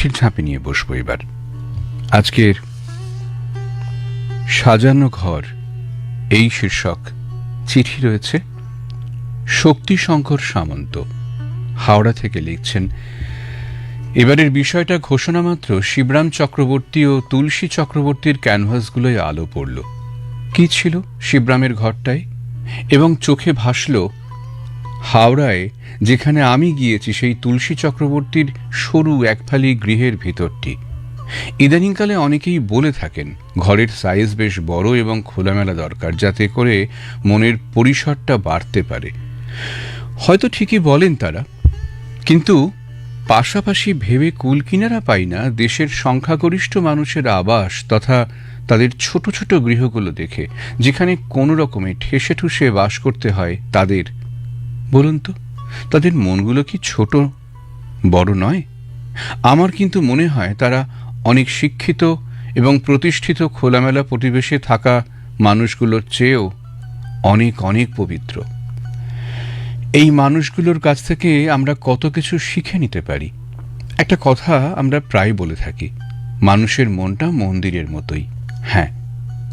চিঠির ঝাঁপে নিয়ে বসবো এবার। আজকের সাজানো ঘর এই শীর্ষক চিঠি রয়েছে শক্তিশঙ্কর সামন্ত, হাওড়া থেকে লিখছেন। এবারের বিষয়টা ঘোষণা মাত্র শিবরাম চক্রবর্তী ও তুলসী চক্রবর্তীর ক্যানভাসগুলোয় আলো পড়ল। কি ছিল শিবরামের ঘরটায়? এবং চোখে ভাসল হাওড়ায় যেখানে আমি গিয়েছি সেই তুলসী চক্রবর্তীর সরু একফালি গৃহের ভিতরটি। ইদানিংকালে অনেকেই বলে থাকেন ঘরের সাইজ বেশ বড় এবং খোলামেলা দরকার, যাতে করে মনের পরিসরটা বাড়তে পারে। হয়তো ঠিকই বলেন তারা, কিন্তু পাশাপাশি ভেবে কুল কিনারা পাই না দেশের সংখ্যাগরিষ্ঠ মানুষের আবাস তথা তাদের ছোট ছোট গৃহগুলো দেখে, যেখানে কোনো রকমে ঠেসে ঠুসে বাস করতে হয় তাদের। বলুন তো, তাদের মনগুলো কি ছোট বড় নয়? আমার কিন্তু মনে হয় তারা অনেক শিক্ষিত এবং প্রতিষ্ঠিত খোলামেলা পরিবেশে থাকা মানুষগুলোর চেয়েও অনেক অনেক পবিত্র। এই মানুষগুলোর কাছ থেকে আমরা কত কিছু শিখে নিতে পারি। একটা কথা আমরা প্রায় বলে থাকি, মানুষের মনটা মন্দিরের মতোই। হ্যাঁ,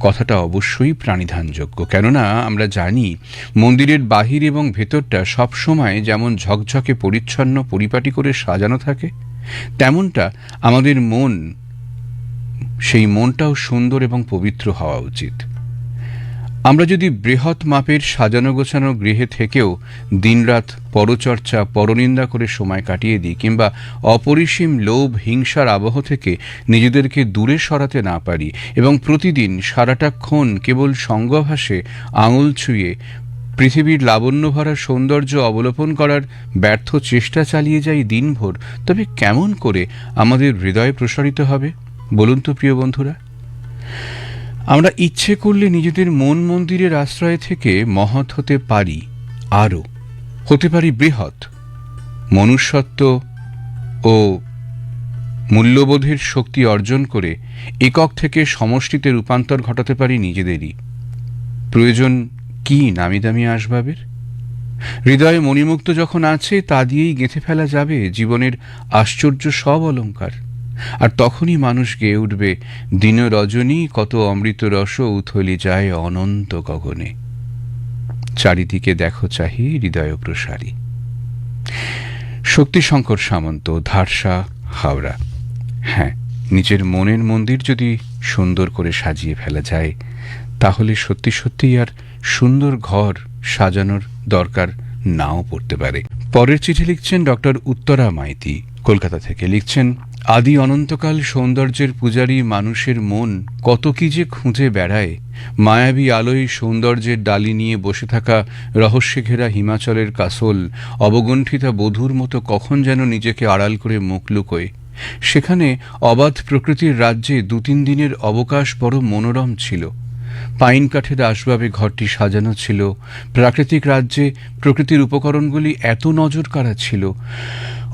কথাটা অবশ্যই প্রাণিধানযোগ্য, কেননা আমরা জানি মন্দিরের বাহির এবং ভেতরটা সবসময় যেমন ঝকঝকে পরিচ্ছন্ন পরিপাটি করে সাজানো থাকে, তেমনটা আমাদের মন, সেই মনটাও সুন্দর এবং পবিত্র হওয়া উচিত। আমরা যদি বৃহৎ মাপের সাজানো গোছানো গৃহে থেকেও দিনরাত পরচর্চা পরনিন্দা করে সময় কাটিয়ে দিই, কিংবা অপরিসীম লোভ হিংসার আবহ থেকে নিজেদেরকে দূরে সরাতে না পারি এবং প্রতিদিন সারাটাক্ষণ কেবল সঙ্গভাসে আঙুল ছুঁয়ে পৃথিবীর লাবণ্যভরা সৌন্দর্য অবলোকন করার ব্যর্থ চেষ্টা চালিয়ে যাই দিনভর, তবে কেমন করে আমাদের হৃদয় প্রসারিত হবে বলুন তো প্রিয় বন্ধুরা? আমরা ইচ্ছে করলে নিজেদের মন মন্দিরের আশ্রয় থেকে মহৎ হতে পারি, আরও হতে পারি বৃহৎ। মনুষ্যত্ব ও মূল্যবোধের শক্তি অর্জন করে একক থেকে সমষ্টিতে রূপান্তর ঘটাতে পারি নিজেদেরই। প্রয়োজন কি নামি দামি আসবাবের? হৃদয়ে মণিমুক্ত যখন আছে তা দিয়েই গেঁথে ফেলা যাবে জীবনের আশ্চর্য সব অলঙ্কার। আর তখনই মানুষ গেয়ে উঠবে, দিন রজনী কত অমৃত রস উথলি যায় অনন্ত গগনে, চারিদিকে দেখো চাহি হৃদয় প্রসারী। শক্তিশঙ্কর সামন্ত, ধারসা, হাওড়া। হ্যাঁ, নিজের মনের মন্দির যদি সুন্দর করে সাজিয়ে ফেলা যায়, তাহলে সত্যি সত্যিই আর সুন্দর ঘর সাজানোর দরকার নাও পড়তে পারে। পরের চিঠি লিখছেন ডক্টর উত্তরা মাইতি, কলকাতা থেকে লিখছেন। আদি অনন্তকাল সৌন্দর্যের পূজারী মানুষের মন কত কি যে খুঁজে বেড়ায়। মায়াবী আলোয় সৌন্দর্যের ডালি নিয়ে বসে থাকা রহস্যে ঘেরা হিমাচলের কাসল অবগুণ্ঠিতা বধূর মতো কখন যেন নিজেকে আড়াল করে মুখ লুকোয়। সেখানে অবাধ প্রকৃতির রাজ্যে 2-3 দিনের অবকাশ বড় মনোরম ছিল। পাইন কাঠের আসবাবে ঘরটি সাজানো ছিল। প্রাকৃতিক রাজ্যে প্রকৃতির উপকরণগুলি এত নজর কাড়া ছিল।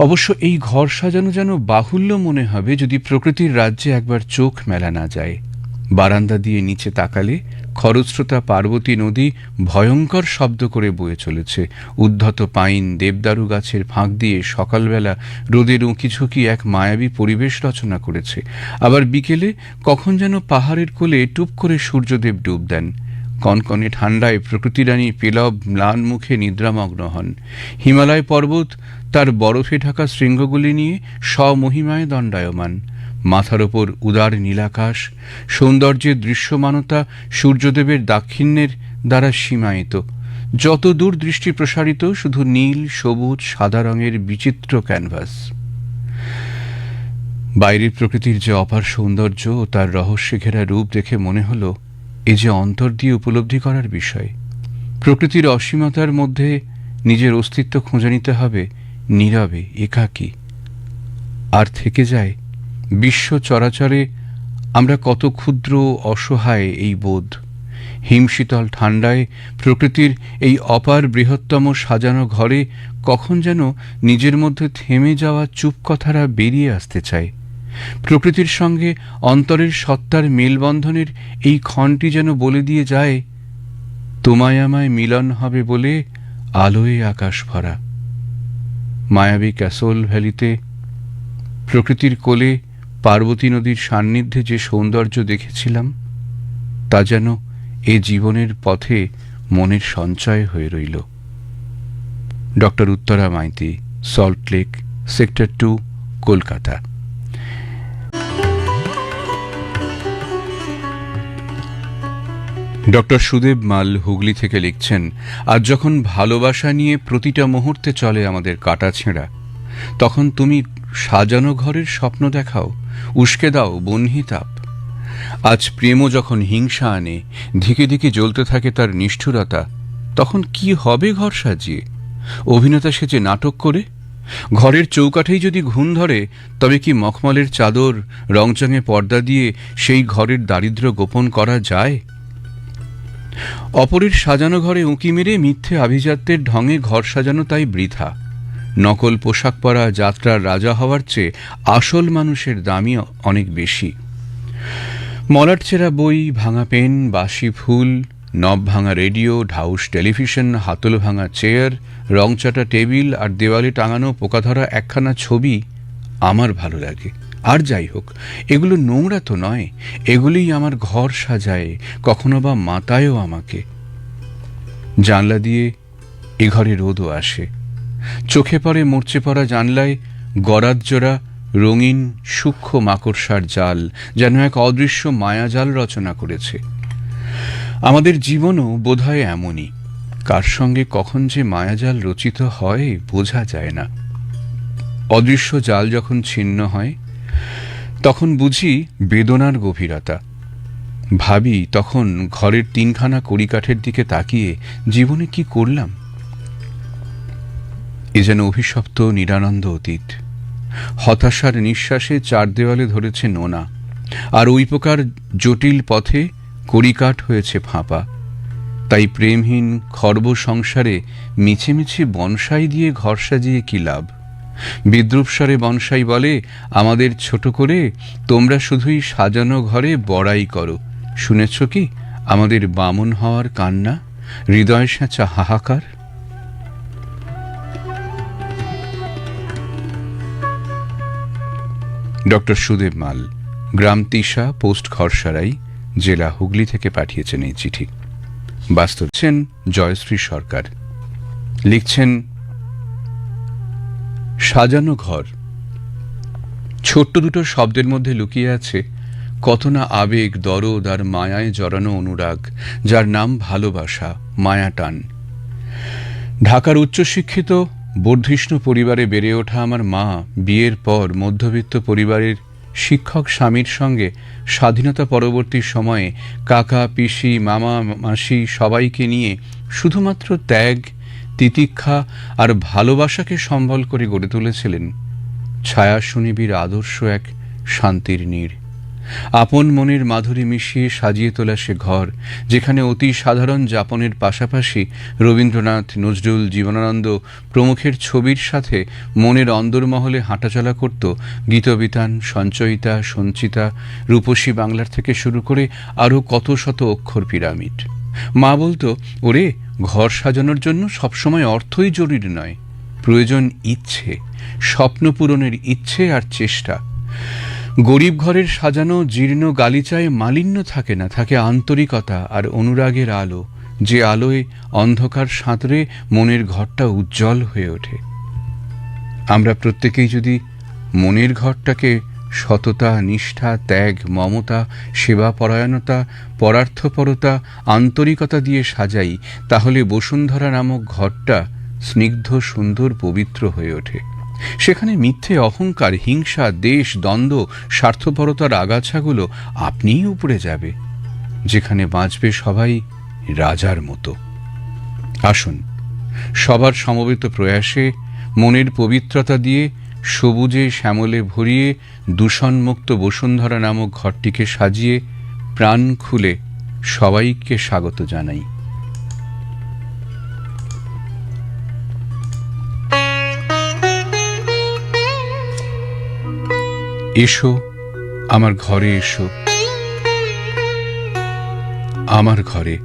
অবশ্য এই ঘর সাজানো যেন বাহুল্য মনে হবে যদি প্রকৃতির রাজ্যে একবার চোখ মেলা না যায়। বারান্দা দিয়ে নিচে তাকালে খরস্রোতা পার্বতী নদী ভয়ঙ্কর শব্দ করে বয়ে চলেছে। উদ্ধত পাইন দেবদারু গাছের ফাঁক দিয়ে সকালবেলা রোদের উঁকিঝুঁকি এক মায়াবী পরিবেশ রচনা করেছে। আবার বিকেলে কখন যেন পাহাড়ের কোলে টুপ করে সূর্যদেব ডুব দেন। কনকনে ঠান্ডায় প্রকৃতিরানী পেলব ম্লান মুখে নিদ্রামগ্ন হন। হিমালয় পর্বত তার বরফে ঢাকা শৃঙ্গগুলি নিয়ে স্বমহিমায় দণ্ডায়মান। মাথার ওপর উদার নীলাকাশ, সৌন্দর্যের দৃশ্যমানতা সূর্যদেবের দাক্ষিণ্যের দ্বারা সীমায়িত। যত দূর দৃষ্টি প্রসারিত শুধু নীল সবুজ সাদা রঙের বিচিত্র ক্যানভাস। বাইরের প্রকৃতির যে অপার সৌন্দর্য ও তার রহস্যে ঘেরা রূপ দেখে মনে হলো এ যে অন্তর দিয়ে উপলব্ধি করার বিষয়। প্রকৃতির অসীমতার মধ্যে নিজের অস্তিত্ব খুঁজে নিতে হবে নীরবে, একাকী। আর থেকে যায় বিশ্ব চরাচরে আমরা কত ক্ষুদ্র অসহায় এই বোধ। হিমশীতল ঠান্ডায় প্রকৃতির এই অপার বৃহত্তম সাজানো ঘরে কখন যেন নিজের মধ্যে থেমে যাওয়া চুপ কথারা বেরিয়ে আসতে চায়। প্রকৃতির সঙ্গে অন্তরের সত্তার মেলবন্ধনের এই ক্ষণটি যেন বলে দিয়ে যায়, তোমায় আমায় মিলন হবে বলে আলোয় আকাশ ভরা। মায়াবী ক্যাসল ভ্যালিতে প্রকৃতির কোলে পার্বতী নদীর সান্নিধ্যে যে সৌন্দর্য দেখেছিলাম তা যেন এ জীবনের পথে মনের সঞ্চয় হয়ে রইল। Doctor Uttara Maiti, Salt Lake, sector 2, Kolkata. Doctor Sudeb Mal Hooghly থেকে লিখছেন, আজ যখন ভালোবাসা নিয়ে প্রতিটা মুহূর্তে চলে আমাদের কাটাছেঁড়া, তখন তুমি সাজানো ঘরের স্বপ্ন দেখাও, উস্কে দাও বহ্নিতাপ। আজ প্রেমও যখন হিংসা আনে, ধিকে ধিকে জ্বলতে থাকে তার নিষ্ঠুরতা, তখন কি হবে ঘর সাজিয়ে? অভিনেতা সেজে নাটক করে? ঘরের চৌকাঠেই যদি ঘুণ ধরে, তবে কি মখমলের চাদর, রংচঙে পর্দা দিয়ে সেই ঘরের দারিদ্র্য গোপন করা যায়? অপরের সাজানো ঘরে উঁকি মেরে মিথ্যে আভিজাত্যের ঢঙে ঘর সাজানো তাই বৃথা। নকল পোশাক পরা যাত্রার রাজা হওয়ার চেয়ে আসল মানুষের দামই অনেক বেশি। মলাট ছেঁড়া বই, ভাঙা পেন, বাসি ফুল, নব ভাঙা রেডিও, ঢাউস টেলিভিশন, হাতল ভাঙা চেয়ার, রংচাটা টেবিল আর দেওয়ালে টাঙানো পোকাধরা একখানা ছবি আমার ভালো লাগে। আর যাই হোক, এগুলো নোংরা তো নয়, এগুলিই আমার ঘর সাজায়, কখনো বা মাতায়ও আমাকে। জানলা দিয়ে এ ঘরে রোদও আসে, চোখে পড়ে মরচে পড়া জানলায় গরাদজোড়া রঙিন সূক্ষ্ম মাকড়সার জাল, যেন এক অদৃশ্য মায়াজাল রচনা করেছে। আমাদের জীবনও বোধহয় এমনই, কার সঙ্গে কখন যে মায়াজাল রচিত হয় বোঝা যায় না। অদৃশ্য জাল যখন ছিন্ন হয়, তখন বুঝি বেদনার গভীরতা। ভাবি তখন ঘরের তিনখানা কড়িকাঠের দিকে তাকিয়ে, জীবনে কি করলাম? এ যেন অভিশপ্ত নিরানন্দ অতীত। হতাশার নিঃশ্বাসে চার দেওয়ালে ধরেছে নোনা, আর ওই প্রকার জটিল পথে কড়িকাঠ হয়েছে ফাঁপা। তাই প্রেমহীন খর্ব সংসারে মিছে মিছে বনসাই দিয়ে ঘর সাজিয়ে কি লাভ? বিদ্রুপস্বরে বনসাই বলে, আমাদের ছোট করে তোমরা শুধুই সাজানো ঘরে বড়াই করো। শুনেছ কি আমাদের বামন হওয়ার কান্না, হৃদয় সেঁচা হাহাকার? ডক্টর সুদেব মাল, গ্রাম তিশা, পোস্ট খরসারাই, জেলা হুগলি থেকে পাঠিয়েছেন এই চিঠি। বাস্তবছেন জয়শ্রী সরকার, লিখছেন, সাজানো ঘর। ছোট্ট দুটো শব্দের মধ্যে লুকিয়ে আছে কত না আবেগ, দরদ আর মায়ায় জড়ানো অনুরাগ, যার নাম ভালোবাসা, মায়া টান। ঢাকার উচ্চশিক্ষিত বর্ধিষ্ণু পরিবারে বেড়ে ওঠা আমার মা বিয়ের পর মধ্যবিত্ত পরিবারের শিক্ষক স্বামীর সঙ্গে স্বাধীনতা পরবর্তী সময়ে কাকা, পিসি, মামা, মাসি সবাইকে নিয়ে শুধুমাত্র ত্যাগ, তিতিক্ষা আর ভালোবাসাকে সম্বল করে গড়ে তুলেছিলেন ছায়া সুনিবিড় আদর্শ এক শান্তির নীড়। আপন মনের মাধুরী মিশিয়ে সাজিয়ে তোলা সে ঘর, যেখানে অতি সাধারণ যাপনের পাশাপাশি রবীন্দ্রনাথ, নজরুল, জীবনানন্দ প্রমুখের ছবির সাথে মনের অন্দরমহলে হাঁটাচলা করত গীতবিতান, সঞ্চয়িতা, সঞ্চিতা, রূপসী বাংলার থেকে শুরু করে আরও কত শত অক্ষর পিরামিড। মা বলতো, ওরে, ঘর সাজানোর জন্য সবসময় অর্থই জরুরি নয়, প্রয়োজন ইচ্ছে, স্বপ্ন পূরণের ইচ্ছে আর চেষ্টা। গরিব ঘরের সাজানো জীর্ণ গালিচায় মালিন্য থাকে না, থাকে আন্তরিকতা আর অনুরাগের আলো, যে আলোয় অন্ধকার সাঁতরে মনের ঘরটা উজ্জ্বল হয়ে ওঠে। আমরা প্রত্যেকেই যদি মনের ঘরটাকে সততা, নিষ্ঠা, ত্যাগ, মমতা, সেবা পরায়ণতা, পরার্থপরতা, আন্তরিকতা দিয়ে সাজাই, তাহলে বসুন্ধরা নামক ঘরটা স্নিগ্ধ, সুন্দর, পবিত্র হয়ে ওঠে। সেখানে মিথ্যে অহংকার, হিংসা, দেশ, দ্বন্দ্ব, স্বার্থপরতার আগাছাগুলো আপনিই উপড়ে যাবে, যেখানে বাঁচবে সবাই রাজার মতো। আসুন, সবার সমবেত প্রয়াসে মনের পবিত্রতা দিয়ে সবুজে শ্যামলে ভরিয়ে দূষণমুক্ত বসুন্ধরা নামক ঘরটিকে সাজিয়ে প্রাণ খুলে সবাইকে স্বাগত জানাই। এসো আমার ঘরে, এসো আমার ঘরে,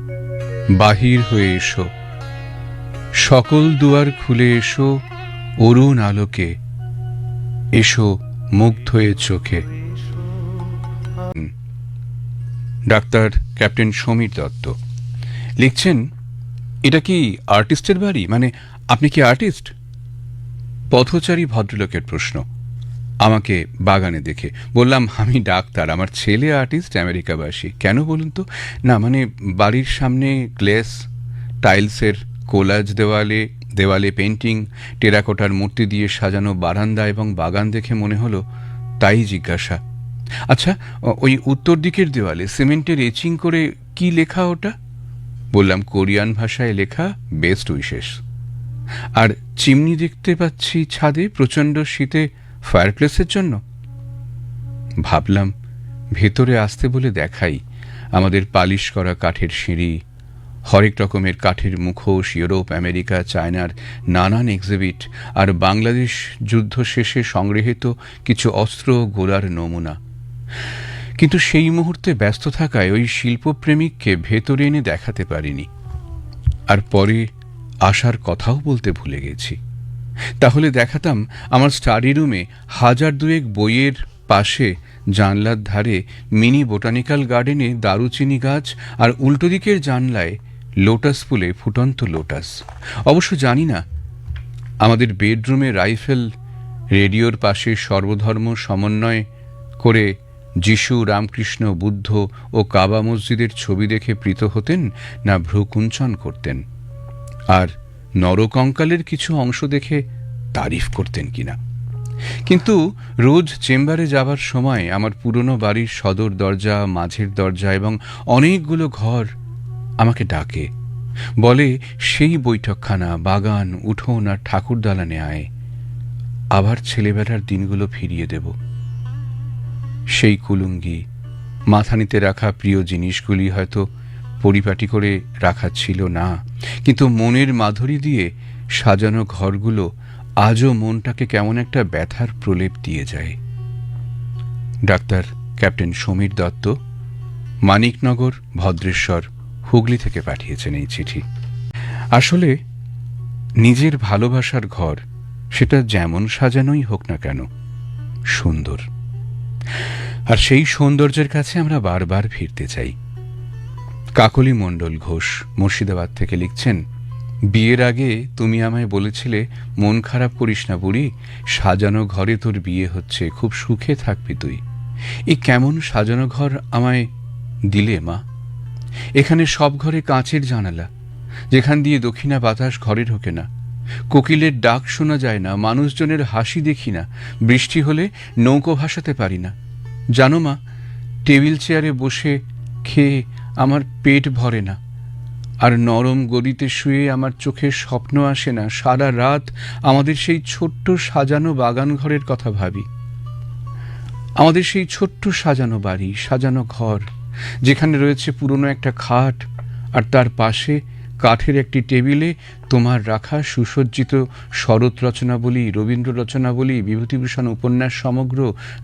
বাহির হয়ে এসো, সকল দুয়ার খুলে এসো অরুণ আলোকে। এসো মুগ্ধ হয়ে চোখে। ডাক্তার ক্যাপ্টেন সমীর দত্ত লিখছেন, এটা কি আর্টিস্টের বাড়ি? মানে আপনি কি আর্টিস্ট? পথচারী ভদ্রলোকের প্রশ্ন। আমাকে বাগানে দেখে বললাম, আমি ডাক্তার, আমার ছেলে আর্টিস্ট, আমেরিকাবাসী। কেন বলুন তো? না মানে বাড়ির সামনে গ্লেস টাইলসের কোলাজ, দেওয়ালে দেওয়ালে পেন্টিং, টেরাকোটার মূর্তি দিয়ে সাজানো বারান্দা এবং বাগান দেখে মনে হলো, তাই জিজ্ঞাসা। আচ্ছা, ওই উত্তর দিকের দেওয়ালে সিমেন্টের এচিং করে কি লেখা ওটা? বললাম, কোরিয়ান ভাষায় লেখা, বেস্ট উইশেস। আর চিমনি দেখতে পাচ্ছি ছাদে, প্রচণ্ড শীতে ফায়ারপ্লেসের জন্য। ভাবলাম ভেতরে আসতে বলে দেখাই আমাদের পালিশ করা কাঠের সিঁড়ি, হরেক রকমের কাঠের মুখোশ, ইউরোপ, আমেরিকা, চায়নার নানান এক্সিবিট, আর বাংলাদেশ যুদ্ধ শেষে সংগৃহীত কিছু অস্ত্র গোলার নমুনা। কিন্তু সেই মুহূর্তে ব্যস্ত থাকায় ওই শিল্পপ্রেমিককে ভেতরে এনে দেখাতে পারিনি, আর পরে আসার কথাও বলতে ভুলে গেছি। তাহলে দেখাতাম আমার স্টাডি রুমে 1002 বইয়ের পাশে জানলার ধারে মিনি বোটানিক্যাল গার্ডেনে দারুচিনি গাছ, আর উল্টো দিকের জানলায় লোটাস ফুলে ফুটন্ত লোটাস। অবশ্য জানি না আমাদের বেডরুমে রাইফেল রেডিওর পাশে সর্বধর্ম সমন্বয় করে যিশু, রামকৃষ্ণ, বুদ্ধ ও কাবা মসজিদের ছবি দেখে প্রীত হতেন, না ভ্রুকুঞ্চন করতেন, আর নরকঙ্কালের কিছু অংশ দেখে তারিফ করতেন কিনা। কিন্তু রোজ চেম্বারে যাবার সময় আমার পুরনো বাড়ির সদর দরজা, মাঝের দরজা এবং অনেকগুলো ঘর আমাকে ডাকে, বলে, সেই বৈঠকখানা, বাগান, উঠোন আর ঠাকুর দালানে আয়, আবার ছেলেবেলার দিনগুলো ফিরিয়ে দেব। সেই কুলুঙ্গি, মাথানিতে রাখা প্রিয় জিনিসগুলি হয়তো পরিপাটি করে রাখা ছিল না, কিন্তু মনের মাধুরী দিয়ে সাজানো ঘরগুলো আজও মনটাকে কেমন একটা ব্যথার প্রলেপ দিয়ে যায়। ডাক্তার ক্যাপ্টেন সমীর দত্ত, মানিকনগর, ভদ্রেশ্বর, হুগলি থেকে পাঠিয়েছেন এই চিঠি। আসলে নিজের ভালোবাসার ঘর, সেটা যেমন সাজানোই হোক না কেন, সুন্দর, আর সেই সৌন্দর্যের কাছে আমরা বারবার ফিরতে চাই। কাকলি মণ্ডল ঘোষ মুর্শিদাবাদ থেকে লিখছেন, বিয়ের আগে তুমি আমায় বলেছিলে, মন খারাপ করিস না বুড়ি, সাজানো ঘরে তোর বিয়ে হচ্ছে, খুব সুখে থাকবি তুই। এই কেমন সাজানো ঘর আমায় দিলে মা! এখানে সব ঘরে কাঁচের জানালা, যেখান দিয়ে দক্ষিণা বাতাস ঘরে ঢোকে না, কোকিলের ডাক শোনা যায় না, মানুষজনের হাসি দেখি না, বৃষ্টি হলে নৌকো ভাসাতে পারি না। জানো মা, টেবিল চেয়ারে বসে খেয়ে আমার পেট ভরে না, আর নরম গদিতে শুয়ে আমার চোখের স্বপ্ন আসে না। সারা রাত আমাদের সেই ছোট্ট সাজানো বাগান ঘরের কথা ভাবি, আমাদের সেই ছোট্ট সাজানো বাড়ি, সাজানো ঘর, যেখানে রয়েছে পুরনো একটা খাট, আর তার পাশে কাঠের একটি টেবিলে তোমার রাখা সুসজ্জিত শরৎ রচনাবলী, রবীন্দ্র রচনাবলী, বিভূতিভূষণ উপন্যাস সমগ্র,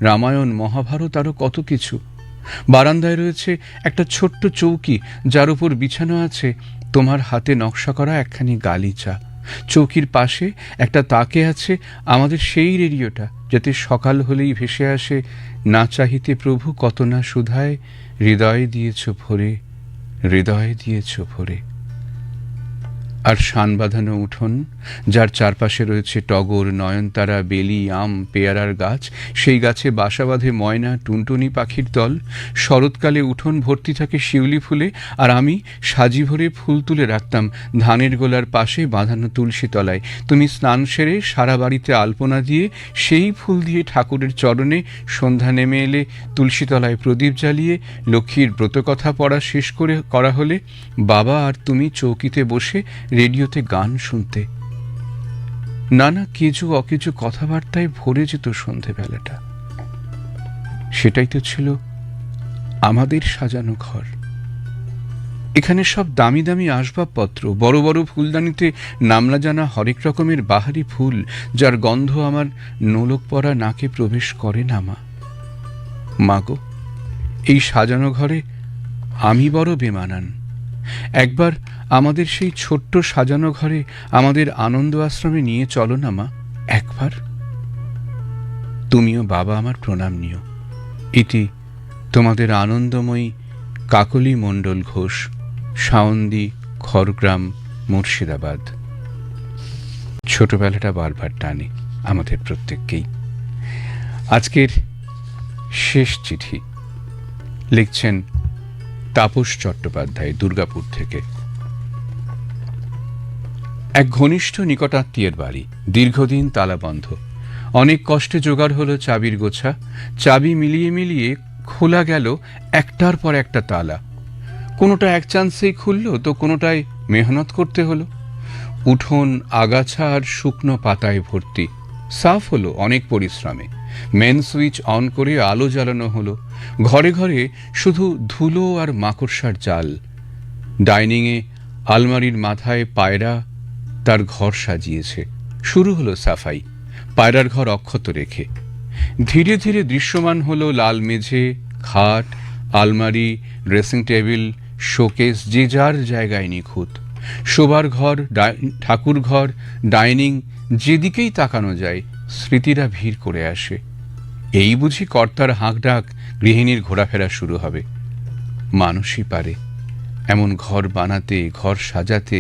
রামায়ণ, মহাভারত, আরও কত কিছু। বারান্দায় রয়েছে একটা ছোট্ট চৌকি, যার উপর বিছানো আছে তোমার হাতে নকশা করা একখানি গালিচা। চৌকির পাশে একটা তাকে আছে আমাদের সেই রেডিওটা, যাতে সকাল হলেই ভেসে আসে, না চাহিতে প্রভু কত না সুধায়, হৃদয় দিয়েছ ভরে, হৃদয় দিয়েছ ভরে। আর শান বাঁধানো উঠোন, যার চারপাশে রয়েছে টগর, নয়নতারা, বেলি, আম, পেয়ারার গাছ, সেই গাছে বাসা বাঁধে ময়না, টুনটুনি পাখির দল। শরৎকালে উঠোন ভর্তি থাকে শিউলি ফুলে, আর আমি সাজি ভরে ফুল তুলে রাখতাম ধানের গোলার পাশে বাঁধানো তুলসী তলায়। তুমি স্নান সেরে সারা বাড়িতে আলপনা দিয়ে সেই ফুল দিয়ে ঠাকুরের চরণে, সন্ধ্যা নেমে এলে তুলসী তলায় প্রদীপ জ্বালিয়ে, লক্ষ্মীর ব্রতকথা পড়া শেষ করা হলে বাবা আর তুমি চৌকিতে বসে রেডিওতে গান শুনতে। নানা কিছু অকিছু কথাবার্তায় ভরে যেত সন্ধেবেলাটা। সেটাই তো ছিল আমাদের সাজানো ঘর। এখানে সব দামি দামি আসবাবপত্র, বড় বড় ফুলদানিতে নামলা জানা হরেক রকমের বাহারি ফুল, যার গন্ধ আমার নোলক পরা নাকে প্রবেশ করে না। মা গো, এই সাজানো ঘরে আমি বড় বেমানান। একবার আমাদের সেই ছোট্ট সাজানো ঘরে আমাদের আনন্দ আশ্রমে নিয়ে চলো না মা, একবার। তুমিও বাবা আমার প্রণাম নিও। ইতি তোমাদের আনন্দময়ী কাকলি মণ্ডল ঘোষ, সাউন্দি, খড়গ্রাম, মুর্শিদাবাদ। ছোটবেলাটা বারবার টানে আমাদের প্রত্যেককেই। আজকের শেষ চিঠি লিখছেন তাপস চট্টোপাধ্যায়, দুর্গাপুর থেকে। এক ঘনিষ্ঠ নিকটাত্মীয়ের বাড়ি, দীর্ঘদিন তালাবন্ধ। অনেক কষ্টে জোগাড় হলো চাবির গোছা। চাবি মিলিয়ে মিলিয়ে খোলা গেল একটার পর একটা তালা। কোনোটা এক চান্সেই খুলল, তো কোনোটায় মেহনত করতে হলো। উঠোন আগাছা আর শুকনো পাতায় ভর্তি। সাফ হলো অনেক পরিশ্রমে। মেন সুইচ অন করে আলো জ্বালানো হলো। ঘরে ঘরে শুধু ধুলো আর মাকড়সার জাল। ডাইনিংয়ে আলমারির মাথায় পায়রা তার ঘর সাজিয়েছে। শুরু হলো সাফাই, পায়রার ঘর অক্ষত রেখে। ধীরে ধীরে দৃশ্যমান হলো লাল মেঝে, খাট, আলমারি, ড্রেসিং টেবিল, শোকেস যে যার জায়গায় নিখুঁত। শোবার ঘর, ঠাকুর ঘর, ডাইনিং, যেদিকেই তাকানো যায় স্মৃতিরা ভিড় করে আসে। এই বুঝি কর্তার হাঁকডাক, গৃহিণীর ঘোরাফেরা শুরু হবে। মানুষই পারে এমন ঘর বানাতে, ঘর সাজাতে,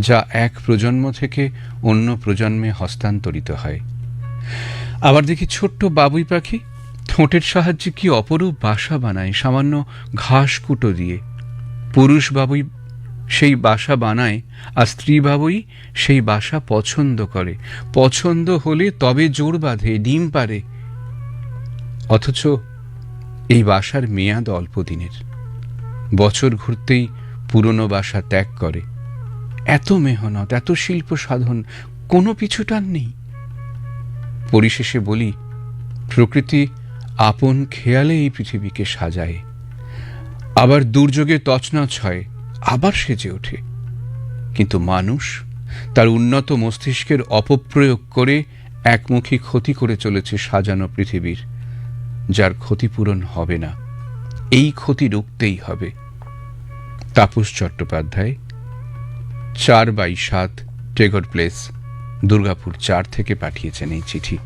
যা এক প্রজন্ম থেকে অন্য প্রজন্মে হস্তান্তরিত হয়। আবার দেখি ছোট্ট বাবুই পাখি ঠোঁটের সাহায্যে কি অপরূপ বাসা বানায় সামান্য ঘাস কুটো দিয়ে। পুরুষ বাবুই সেই বাসা বানায়, আর স্ত্রী বাবুই সেই বাসা পছন্দ করে। পছন্দ হলে তবে জোর বাঁধে, ডিম পারে। অথচ এই বাসার মেয়াদ অল্প দিনের। বছর ঘুরতেই পুরনো বাসা ত্যাগ করে। এত মেহনত, এত শিল্প সাধন, কোনো পিছুটান নেই। পরিশেষে বলি, প্রকৃতি আপন খেয়ালে এই পৃথিবীকে সাজায়, আবার দুর্যোগে তছনছ হয়, আবার সেজে ওঠে। কিন্তু মানুষ তার উন্নত মস্তিষ্কের অপপ্রয়োগ করে একমুখী ক্ষতি করে চলেছে সাজানো পৃথিবীর, যার ক্ষতিপূরণ হবে না। এই ক্ষতি রুখতেই হবে। তাপস চট্টোপাধ্যায়, 4/7 টেগর প্লেস, দুর্গাপুর 4 থেকে পাঠিয়েছেন এই চিঠি।